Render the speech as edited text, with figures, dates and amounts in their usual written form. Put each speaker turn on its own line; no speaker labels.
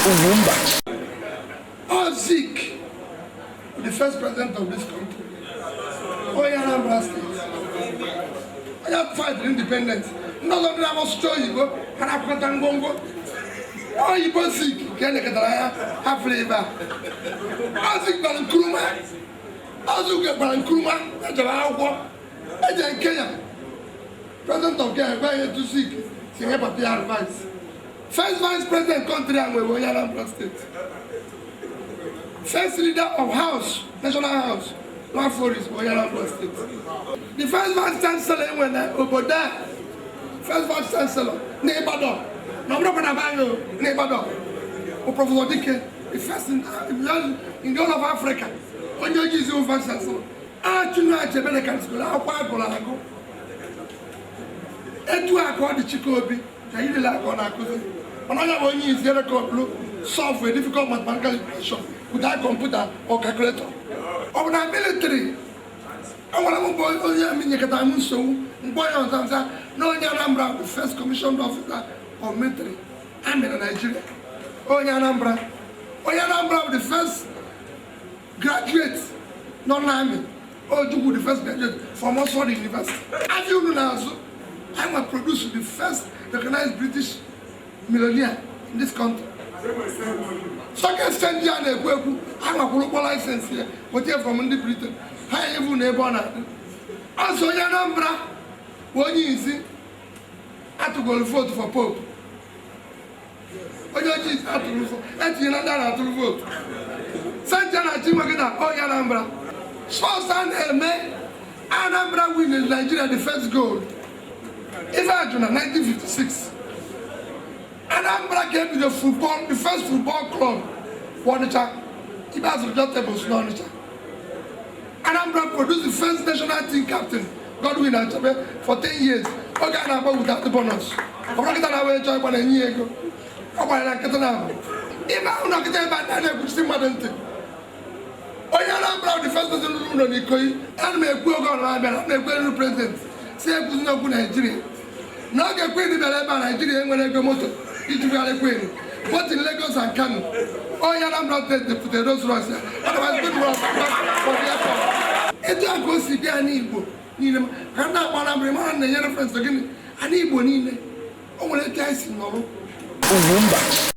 UGWUMBA.
Zik, the first president of this country. Anambra State. I have fight for independence. No longer I was showing you, and I put on Gongo. Oh, you both Zik, can I get a flavor? Zik Balankruma. Azuka Balankruma, that's our war. Agent Kenya. President of Kenya, where to Zik, Singapore advice. First vice president country and we were Anambra State. First leader of House, National House, one for is Anambra State. The first vice chancellor when Oboda, first vice chancellor, Nebado, Nomrobanabano, Nebado, Professor Dike, the first in all of Africa. When you use your vice chancellor, I do not have a school, I'll quite go. Etu akọ di Chikobi, Kayi la akọ na akuzi. Another one is the record solve a difficult mathematical equation without computer or calculator. Of the military, I want to boy only Katamun so boy on Zamsa, no Anambra, the first commissioned officer of military. I'm in Nigeria. Anambra, the first graduate, non-army. UGWUMBA, the first graduate from Oxford University. As you know now, I will produce the first recognized British millionaire in this country. So can send you an equal. I'm a global license here, but here from Britain. I even neighbor. Also, Anambra, when you see, I had to go vote for Pope. When you see, I had to vote. And you had to vote. Sanjana Chimagina, Anambra. Sports and Anambra win in Nigeria the first gold. If I do 1956. Anambra came to the first football club for the child. It was just tables, no child. Anambra produced the first national team captain, Godwin Achabe, for 10 years. Okay, Anambra without the bonus. I'm not going to enjoy 1 year ago. I'm not going to if I'm not going to be still mad. Anambra the first person who knows Nikoi, and may go on and may go to president. Say, I was not Nigeria. Now get queen in Nigeria when I go motor. It's very queen. What in Lagos and Kano? Anambra State, they put the Rolls Royce. Otherwise, good work for the airport. It's a go see an Igbo. I'm not one of them, and the friends again. An Igbo Nine. Oh, well, it is no.
UGWUMBA.